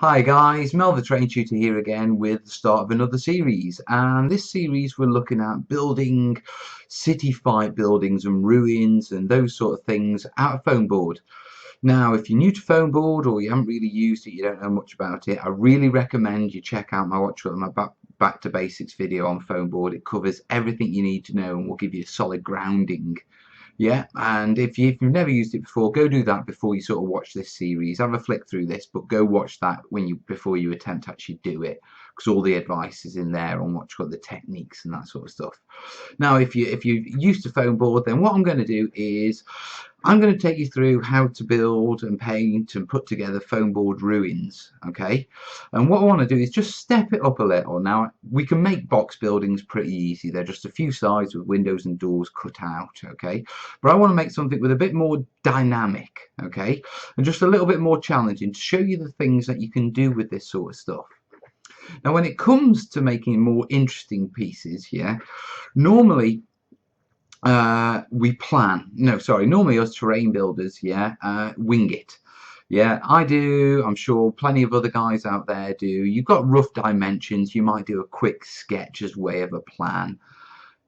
Hi guys, Mel the Train Tutor here again with the start of another series, and this series we're looking at building Cityfight buildings and ruins and those sort of things out of Foamboard. Now if you're new to Foamboard or you haven't really used it, you don't know much about it, I really recommend you check out my back to basics video on Foamboard. It covers everything you need to know and will give you a solid grounding. Yeah, and if you've never used it before, go do that before you sort of watch this series. Have a flick through this, but go watch that before you attempt to actually do it, because all the advice is in there on what's called the techniques and that sort of stuff. Now, if you're used to Foamboard, then what I'm going to do is I'm going to take you through how to build and paint and put together Foamboard ruins, okay? And what I want to do is just step it up a little. Now, we can make box buildings pretty easy. They're just a few sides with windows and doors cut out, okay? But I want to make something with a bit more dynamic, okay? And just a little bit more challenging to show you the things that you can do with this sort of stuff. Now, when it comes to making more interesting pieces, yeah, normally normally us terrain builders, wing it. Yeah, I do. I'm sure plenty of other guys out there do. You've got rough dimensions. You might do a quick sketch as way of a plan.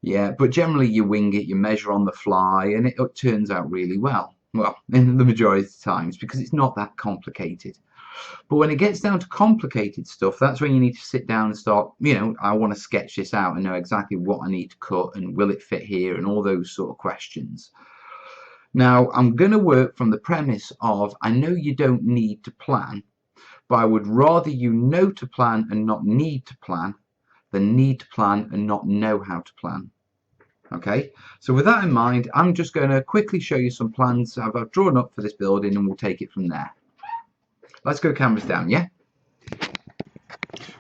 Yeah, but generally you wing it, you measure on the fly, and it turns out really well. Well, in the majority of the times, because it's not that complicated. But when it gets down to complicated stuff, that's when you need to sit down and start, I want to sketch this out and know exactly what I need to cut and will it fit here and all those sort of questions. Now, I'm going to work from the premise of I know you don't need to plan, but I would rather you know to plan and not need to plan than need to plan and not know how to plan. Okay, so with that in mind, I'm just going to quickly show you some plans I've drawn up for this building and we'll take it from there. Let's go cameras down, yeah?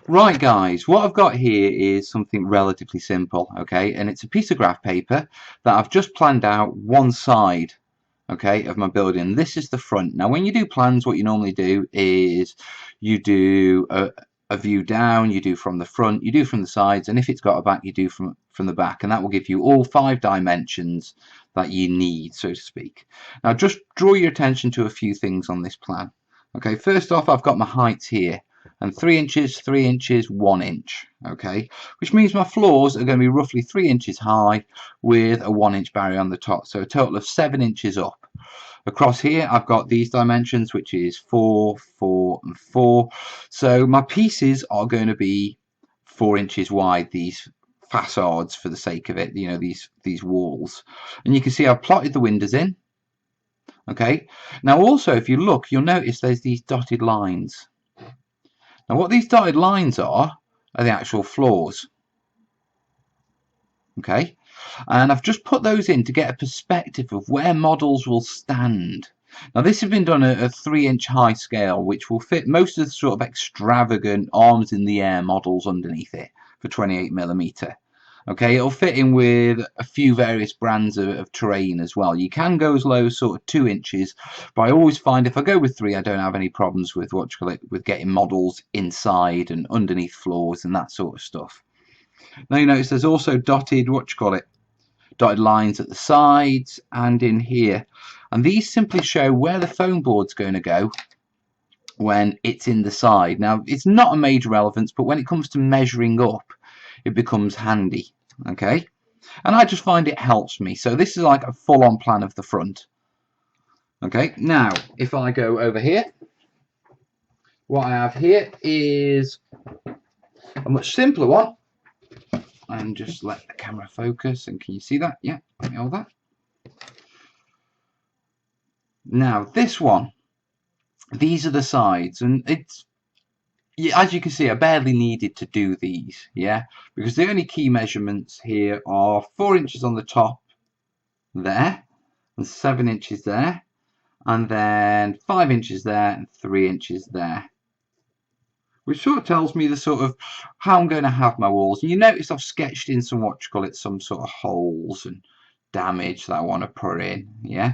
Right guys, what I've got here is something relatively simple, okay? And it's a piece of graph paper that I've just planned out one side, okay, of my building. This is the front. Now when you do plans, what you normally do is you do a view down, you do from the front, you do from the sides, and if it's got a back, you do from the back, and that will give you all 5 dimensions that you need, so to speak. Now just draw your attention to a few things on this plan. Okay, first off, I've got my heights here, and 3 inches, 3 inches, 1 inch, okay, which means my floors are going to be roughly 3 inches high with a 1 inch barrier on the top, so a total of 7 inches up. Across here, I've got these dimensions, which is 4, 4, and 4. So my pieces are going to be 4 inches wide, these facades for the sake of it, these walls. And you can see I've plotted the windows in. Okay, now also if you look, you'll notice there's these dotted lines. Now what these dotted lines are the actual floors. Okay, and I've just put those in to get a perspective of where models will stand. Now this has been done at a 3 inch high scale, which will fit most of the sort of extravagant arms in the air models underneath it for 28mm. Okay, it'll fit in with a few various brands of terrain as well. You can go as low as sort of 2 inches, but I always find if I go with 3, I don't have any problems with with getting models inside and underneath floors and that sort of stuff. Now you notice there's also dotted dotted lines at the sides and in here, and these simply show where the foam board's going to go when it's in the side. Now it's not a major relevance, but when it comes to measuring up, it becomes handy. Okay, and I just find it helps me. So this is like a full-on plan of the front. Okay, now if I go over here, what I have here is a much simpler one, and just let the camera focus. And can you see that? Yeah, let me hold that. Now this one, these are the sides, and it's, as you can see, I barely needed to do these, yeah, because the only key measurements here are 4 inches on the top there, and 7 inches there, and then 5 inches there, and 3 inches there, which sort of tells me the sort of how I'm going to have my walls. And you notice I've sketched in some some sort of holes and damage that I want to put in, yeah.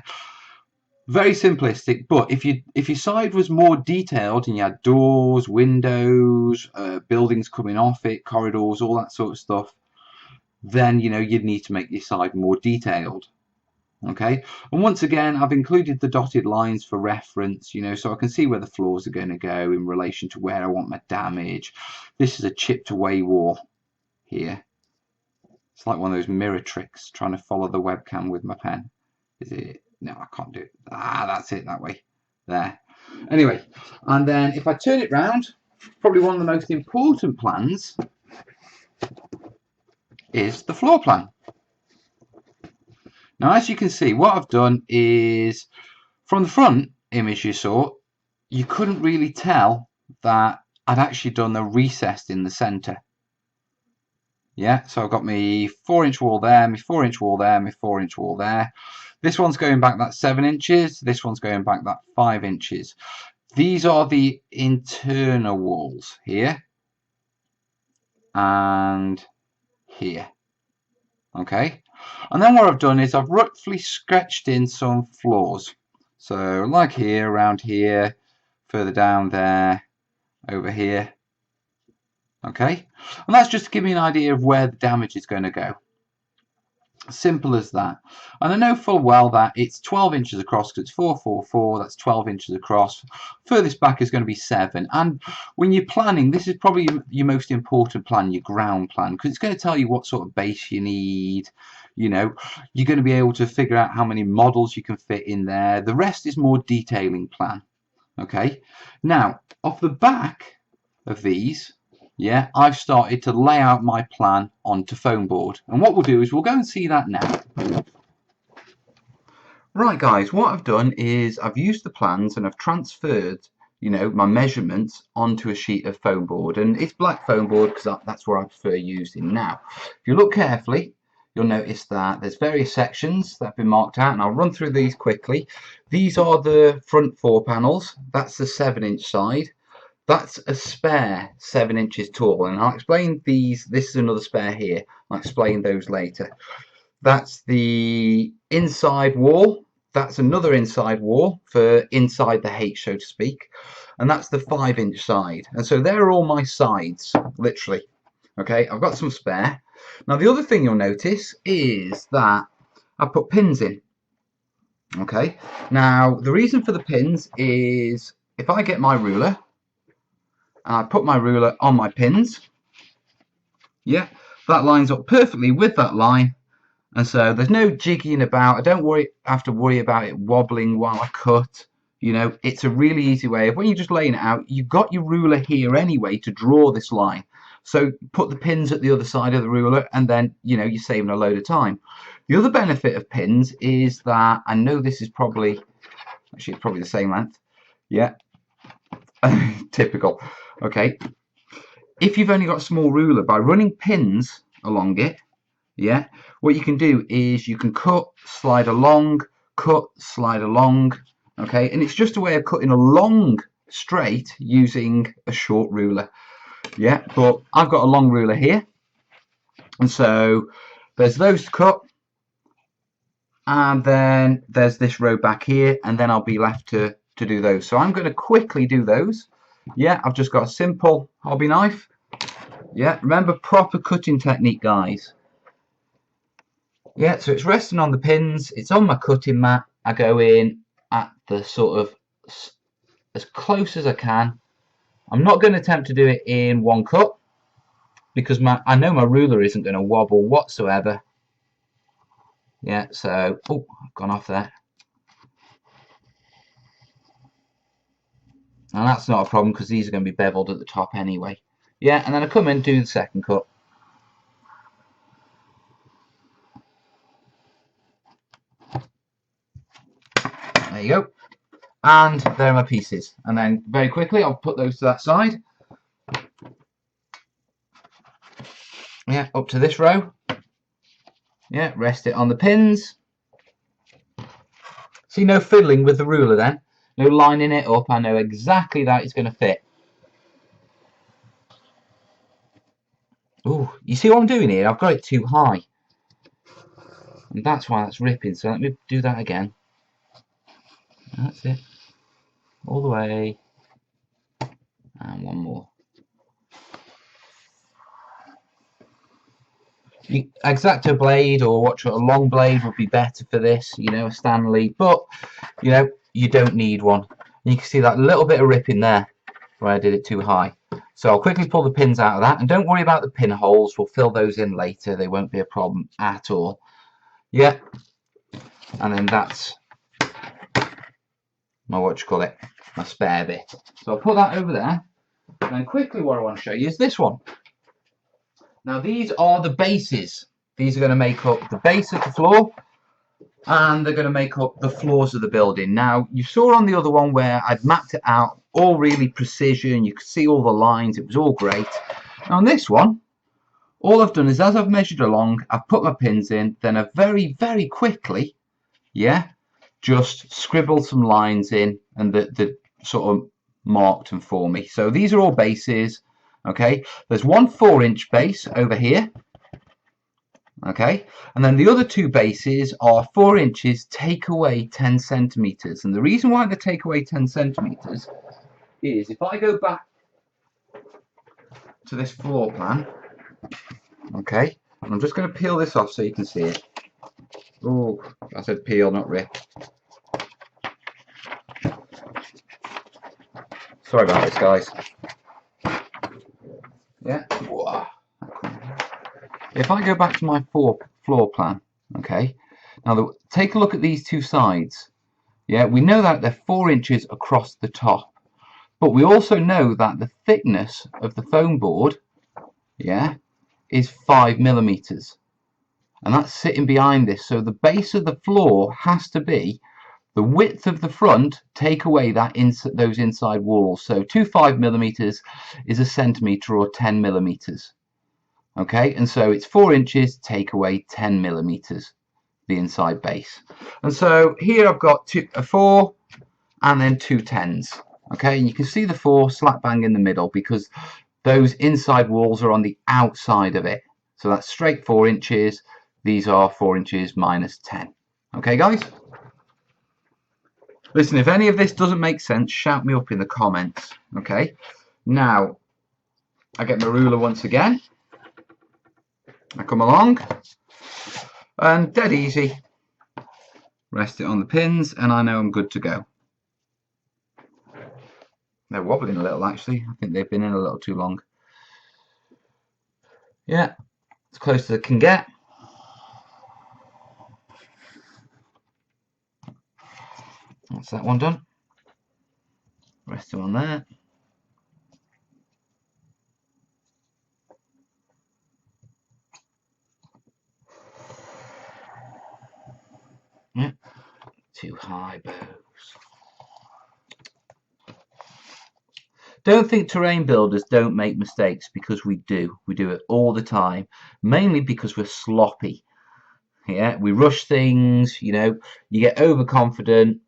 Very simplistic, but if your side was more detailed and you had doors, windows, buildings coming off it, corridors, all that sort of stuff, then you'd need to make your side more detailed. Okay, and once again, I've included the dotted lines for reference, you know, so I can see where the floors are going to go in relation to where I want my damage. This is a chipped away wall here. It's like one of those mirror tricks, trying to follow the webcam with my pen. Is it? No, I can't do it. Ah, that's it, that way. There. Anyway, and then if I turn it round, probably one of the most important plans is the floor plan. Now, as you can see, what I've done is, from the front image you saw, you couldn't really tell that I'd actually done a recess in the center. Yeah, so I've got my 4-inch wall there, my 4-inch wall there, my 4-inch wall there. This one's going back that 7 inches. This one's going back that 5 inches. These are the internal walls here and here. Okay, and then what I've done is I've roughly sketched in some floors. So like here, around here, further down there, over here. Okay, and that's just to give me an idea of where the damage is going to go. Simple as that. And I know full well that it's 12 inches across because it's 444, that's 12 inches across. Furthest back is going to be 7. And when you're planning, this is probably your most important plan, your ground plan, because it's going to tell you what sort of base you need. You know, you're going to be able to figure out how many models you can fit in there. The rest is more detailing plan. Okay, now off the back of these, yeah, I've started to lay out my plan onto Foamboard, and what we'll do is we'll go and see that now. Right guys, what I've done is I've used the plans and I've transferred, you know, my measurements onto a sheet of Foamboard, and it's black Foamboard because that's where I prefer using. Now if you look carefully, you'll notice that there's various sections that have been marked out, and I'll run through these quickly. These are the front 4 panels. That's the 7-inch side. That's a spare 7 inches tall, and I'll explain these. This is another spare here. I'll explain those later. That's the inside wall. That's another inside wall for inside the H, so to speak. And that's the 5-inch side. And so there are all my sides, literally. Okay, I've got some spare. Now the other thing you'll notice is that I put pins in. Okay, now the reason for the pins is if I get my ruler and I put my ruler on my pins, yeah, that lines up perfectly with that line, and so there's no jigging about. I don't have to worry about it wobbling while I cut. You know, it's a really easy way of when you're just laying it out, you've got your ruler here anyway to draw this line. So put the pins at the other side of the ruler, and then, you know, you're saving a load of time. The other benefit of pins is that, I know this is probably, actually it's probably the same length. Yeah, typical. Okay, if you've only got a small ruler, by running pins along it, yeah, what you can do is you can cut, slide along, okay, and it's just a way of cutting along straight using a short ruler. Yeah, but I've got a long ruler here, and so there's those to cut, and then there's this row back here, and then I'll be left to do those. So I'm going to quickly do those. Yeah, I've just got a simple hobby knife. Yeah, remember, proper cutting technique, guys. Yeah, so it's resting on the pins, it's on my cutting mat. I go in at the sort of as close as I can. I'm not going to attempt to do it in one cut because I know my ruler isn't going to wobble whatsoever. Yeah, so, oh, I've gone off there. And that's not a problem because these are going to be beveled at the top anyway. Yeah, and then I come in and do the second cut. There you go. And there are my pieces. And then very quickly I'll put those to that side. Yeah, up to this row. Yeah, rest it on the pins. See, no fiddling with the ruler then. No lining it up. I know exactly that it's going to fit. Ooh, you see what I'm doing here? I've got it too high. And that's why that's ripping. So let me do that again. That's it. All the way. And one more. X-Acto blade or what a long blade would be better for this, you know, a Stanley, but you know, you don't need one. And you can see that little bit of rip in there where I did it too high. So I'll quickly pull the pins out of that, and don't worry about the pinholes, we'll fill those in later, they won't be a problem at all. Yeah, and then that's my my spare bit. So I'll put that over there, and then quickly what I want to show you is this one. Now these are the bases. These are going to make up the base of the floor, and they're going to make up the floors of the building. Now you saw on the other one where I'd mapped it out, all really precision, you could see all the lines, it was all great. Now on this one, all I've done is as I've measured along, I've put my pins in, then I've very, very quickly, yeah, just scribbled some lines in, and the sort of marked them for me. So these are all bases. Okay, there's one 4-inch base over here. Okay, and then the other two bases are 4 inches, take away 10 centimeters. And the reason why they take away 10 centimeters is if I go back to this floor plan, okay, and I'm just going to peel this off so you can see it. Oh, I said peel, not rip. Sorry about this, guys. Yeah. If I go back to my floor plan, okay, now take a look at these two sides. Yeah, we know that they're 4 inches across the top, but we also know that the thickness of the foam board, yeah, is 5 millimeters, and that's sitting behind this. So the base of the floor has to be the width of the front, take away that those inside walls. So 5 millimeters is a centimeter or 10 millimeters. Okay, and so it's 4 inches, take away 10 millimeters, the inside base. And so here I've got a 4 and then 2 10s. Okay, and you can see the 4 slap bang in the middle because those inside walls are on the outside of it. So that's straight 4 inches. These are 4 inches minus 10. Okay, guys? Listen, if any of this doesn't make sense, shout me up in the comments. Okay, now I get my ruler once again. I come along and dead easy, rest it on the pins, and I know I'm good to go. They're wobbling a little, actually. I think they've been in a little too long. Yeah, as close as I can get. That's that one done. Rest it on there. Yeah, too high bows. Don't think terrain builders don't make mistakes, because we do. We do it all the time, mainly because we're sloppy. Yeah, we rush things, you know, you get overconfident.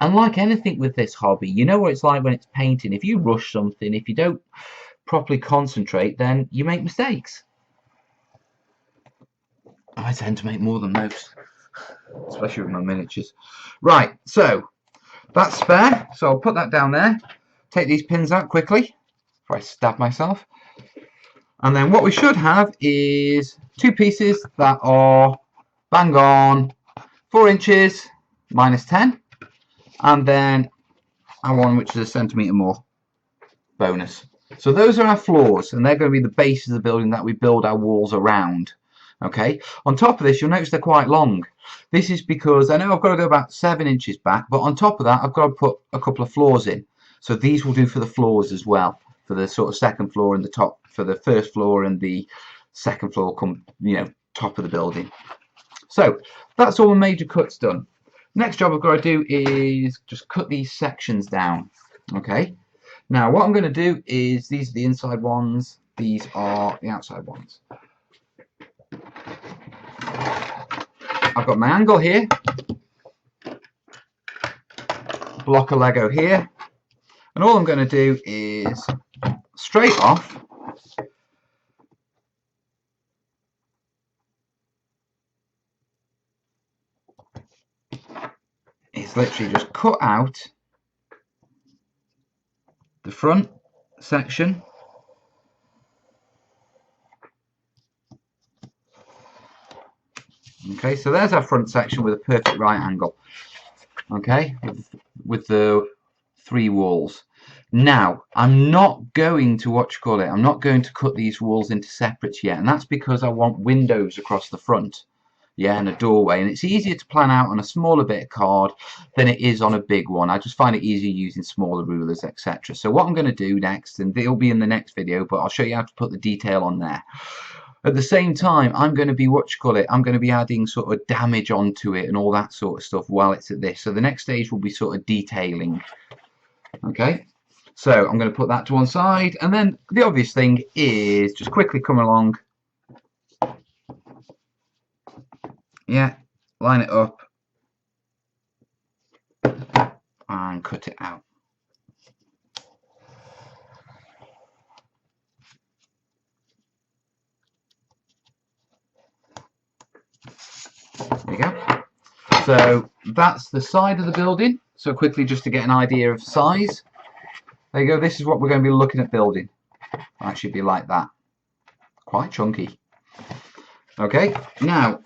And like anything with this hobby, you know what it's like when it's painting. If you rush something, if you don't properly concentrate, then you make mistakes. I tend to make more than most, especially with my miniatures. Right, so that's spare, so I'll put that down there. Take these pins out quickly before I stab myself. And then what we should have is 2 pieces that are bang on 4 inches minus 10, and then one which is a centimetre more bonus. So those are our floors, and they're going to be the bases of the building that we build our walls around. Okay, on top of this, you'll notice they're quite long. This is because I know I've got to go about 7 inches back, but on top of that I've got to put a couple of floors in. So these will do for the floors as well, for the sort of second floor and the top, for the first floor and the second floor, you know, top of the building. So that's all the major cuts done. Next job I've got to do is just cut these sections down. Okay, now what I'm going to do is, these are the inside ones, these are the outside ones. I've got my angle here, block of Lego here, and all I'm going to do is straight off is literally just cut out the front section Okay, so there's our front section with a perfect right angle. Okay, with the 3 walls. Now, I'm not going to, I'm not going to cut these walls into separates yet, and that's because I want windows across the front. Yeah, and a doorway, and it's easier to plan out on a smaller bit of card than it is on a big one. I just find it easier using smaller rulers, etc. So what I'm going to do next, and it'll be in the next video, but I'll show you how to put the detail on there. At the same time, I'm going to be, I'm going to be adding sort of damage onto it and all that sort of stuff while it's at this. So the next stage will be sort of detailing. Okay, so I'm going to put that to one side, and then the obvious thing is just quickly come along. Yeah, line it up and cut it out. There you go. So that's the side of the building. So quickly, just to get an idea of size. There you go. This is what we're going to be looking at building. That should be like that. Quite chunky. Okay. Now,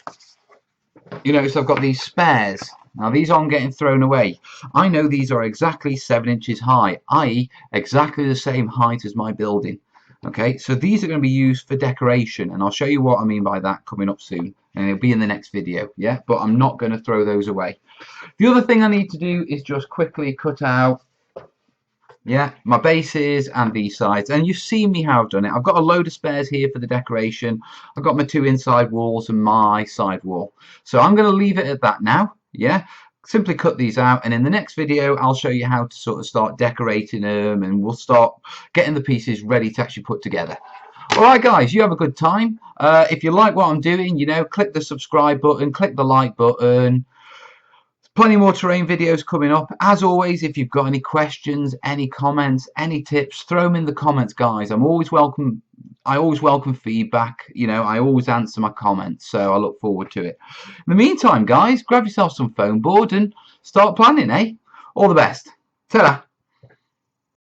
you notice I've got these spares. Now these aren't getting thrown away. I know these are exactly 7 inches high, i.e. exactly the same height as my building. Okay, so these are going to be used for decoration, and I'll show you what I mean by that coming up soon, and it'll be in the next video. Yeah, but I'm not going to throw those away. The other thing I need to do is just quickly cut out, yeah, my bases and these sides, and you've seen me how I've done it. I've got a load of spares here for the decoration. I've got my 2 inside walls and my side wall, so I'm going to leave it at that now. Yeah, simply cut these out, and in the next video I'll show you how to sort of start decorating them, and we'll start getting the pieces ready to actually put together. Alright guys, you have a good time. If you like what I'm doing, you know, click the subscribe button, click the like button. Plenty more terrain videos coming up. As always, if you've got any questions, any comments, any tips, throw them in the comments, guys. I'm always welcome. I always welcome feedback. You know, I always answer my comments, so I look forward to it. In the meantime, guys, grab yourself some foam board and start planning, eh? All the best. Ta-da.